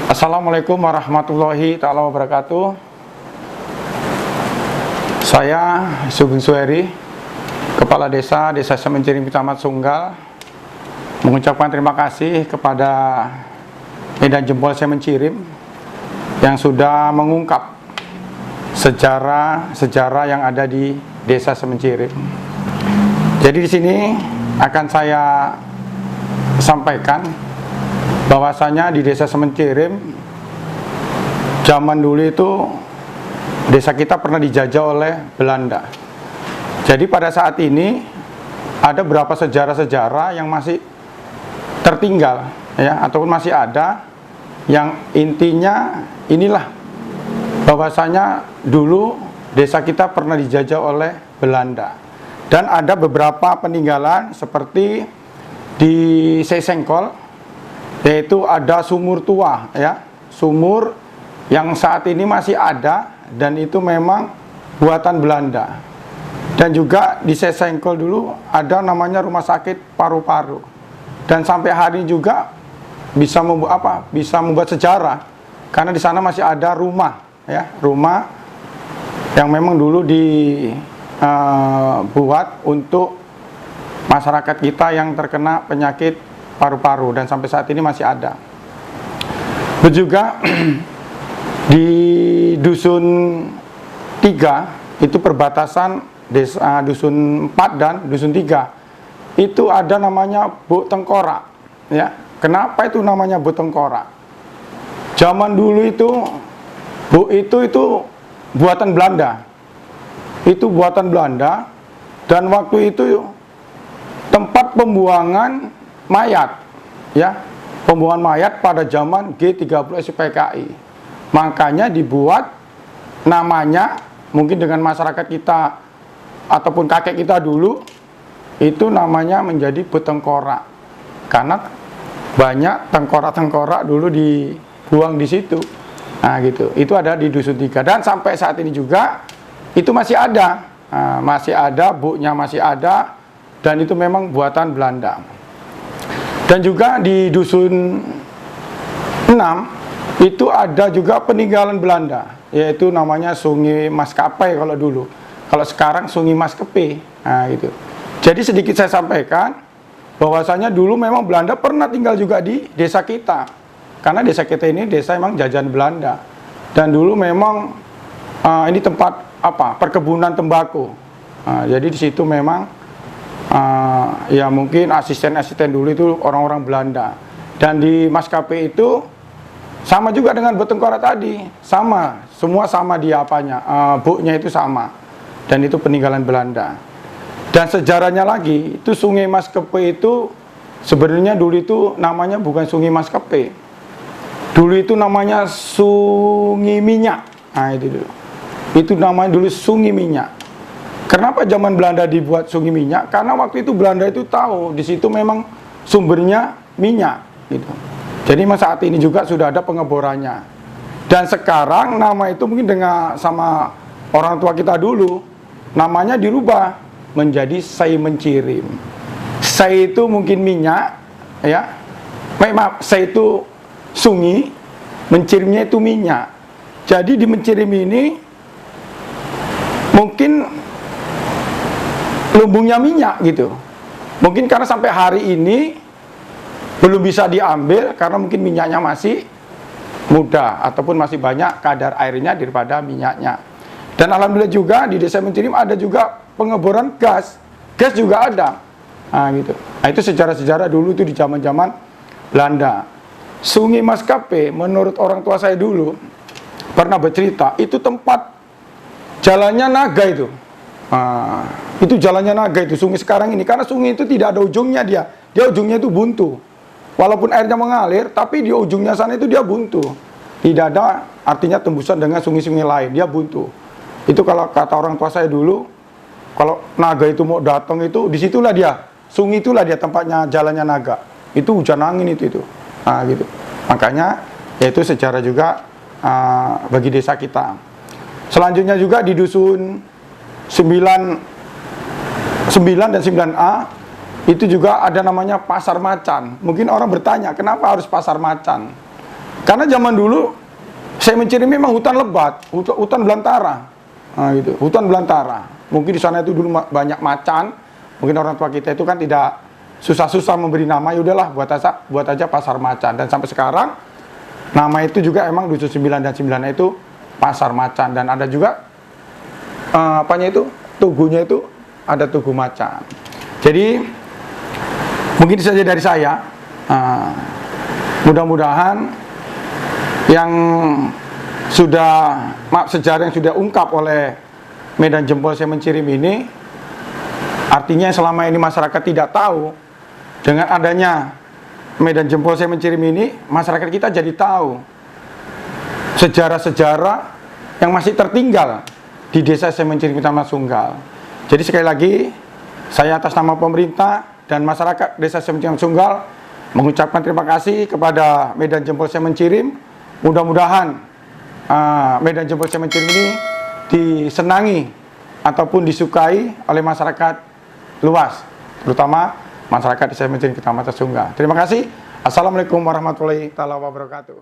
Assalamualaikum warahmatullahi ta'ala wabarakatuh. Saya Sugeng Suheri, Kepala Desa Semencirim, Kecamatan Sunggal, mengucapkan terima kasih kepada Medan Jempol Semencirim yang sudah mengungkap sejarah yang ada di Desa Semencirim. Jadi di sini akan saya sampaikan bahwasanya di Desa Semencirim zaman dulu itu desa kita pernah dijajah oleh Belanda. Jadi pada saat ini ada beberapa sejarah-sejarah yang masih tertinggal ya, ataupun masih ada, yang intinya inilah bahwasanya dulu desa kita pernah dijajah oleh Belanda. Dan ada beberapa peninggalan seperti di Sesengkol, yaitu ada sumur tua ya, sumur yang saat ini masih ada dan itu memang buatan Belanda. Dan juga di Sesengkol dulu ada namanya rumah sakit paru-paru. Dan sampai hari ini juga bisa membuat sejarah karena di sana masih ada rumah ya, rumah yang memang dulu dibuat untuk masyarakat kita yang terkena penyakit paru-paru dan sampai saat ini masih ada. Juga di Dusun 3 itu perbatasan desa Dusun 4 dan Dusun 3 itu ada namanya Buk Tengkorak ya. Kenapa itu namanya Buk Tengkorak? Zaman dulu itu Buk itu buatan Belanda. Itu buatan Belanda dan waktu itu tempat pembuangan mayat ya, pembuangan mayat pada zaman G30 SPKI. Makanya dibuat namanya, mungkin dengan masyarakat kita ataupun kakek kita dulu itu namanya menjadi Buk Tengkorak karena banyak tengkorak-tengkorak dulu dibuang di situ. Nah gitu, itu ada di Dusun 3 dan sampai saat ini juga itu masih ada. Nah, masih ada, buknya masih ada dan itu memang buatan Belanda. Dan juga di Dusun 6 itu ada juga peninggalan Belanda, yaitu namanya Sungai Maskapai kalau dulu. Kalau sekarang Sungai Maskapai. Nah gitu. Jadi sedikit saya sampaikan bahwasanya dulu memang Belanda pernah tinggal juga di desa kita. Karena desa kita ini desa emang jajahan Belanda. Dan dulu memang ini tempat perkebunan tembakau. Jadi di situ memang ya mungkin asisten-asisten dulu itu orang-orang Belanda. Dan di Maskapai itu sama juga dengan Buk Tengkorak tadi, sama, semua sama dia buknya itu sama. Dan itu peninggalan Belanda. Dan sejarahnya lagi, itu Sungai Maskapai itu sebenarnya dulu itu namanya bukan Sungai Maskapai. Dulu itu namanya Sungai Minyak. Nah itu dulu. Itu namanya dulu Sungai Minyak. Kenapa zaman Belanda dibuat Sungai Minyak? Karena waktu itu Belanda itu tahu di situ memang sumbernya minyak gitu. Jadi saat ini juga sudah ada pengeborannya. Dan sekarang nama itu mungkin dengan sama orang tua kita dulu namanya dirubah menjadi Semencirim. Sei itu mungkin minyak ya. Maaf, sei itu sungai, mencirimnya itu minyak. Jadi di Mencirim ini mungkin lumbungnya minyak gitu. Mungkin karena sampai hari ini belum bisa diambil karena mungkin minyaknya masih muda ataupun masih banyak kadar airnya daripada minyaknya. Dan alhamdulillah juga di Desa Mencirim ada juga pengeboran gas. Gas juga ada. Nah gitu. Nah itu sejarah-sejarah dulu itu di zaman-zaman Belanda. Sungai Maskapai menurut orang tua saya dulu pernah bercerita itu tempat jalannya naga itu. Itu jalannya naga itu sungai sekarang ini, karena sungai itu tidak ada ujungnya dia ujungnya itu buntu. Walaupun airnya mengalir tapi di ujungnya sana itu dia buntu. Tidak ada artinya tembusan dengan sungai-sungai lain, dia buntu. Itu kalau kata orang tua saya dulu, kalau naga itu mau datang itu disitulah dia, sungai itulah dia tempatnya jalannya naga. Itu hujan angin itu. Nah gitu. Makanya yaitu sejarah juga bagi desa kita. Selanjutnya juga di Dusun 9 9 dan 9A itu juga ada namanya pasar macan. Mungkin orang bertanya, kenapa harus pasar macan? Karena zaman dulu saya menciri memang hutan lebat, hutan belantara. Nah, gitu, hutan belantara. Mungkin di sana itu dulu banyak macan. Mungkin orang tua kita itu kan tidak susah-susah memberi nama, yaudahlah buat aja pasar macan. Dan sampai sekarang nama itu juga emang dusun 9 dan 9 itu pasar macan. Dan ada juga apanya itu, tugunya itu ada tugu macan. Jadi mungkin saja dari saya, mudah-mudahan yang sudah, sejarah yang sudah ungkap oleh Medan Jempol Semen Cirim ini, artinya selama ini masyarakat tidak tahu, dengan adanya Medan Jempol Semen Cirim ini, masyarakat kita jadi tahu sejarah-sejarah yang masih tertinggal di desa Semen Cirim Kecamatan Sunggal. Jadi sekali lagi, saya atas nama pemerintah dan masyarakat desa Semen Cirim Sunggal mengucapkan terima kasih kepada Medan Jempol Semen Cirim. Mudah-mudahan Medan Jempol Semen Cirim ini disenangi ataupun disukai oleh masyarakat luas, terutama masyarakat di Semen Cirim Kecamatan Sunggal. Terima kasih. Assalamualaikum warahmatullahi wabarakatuh.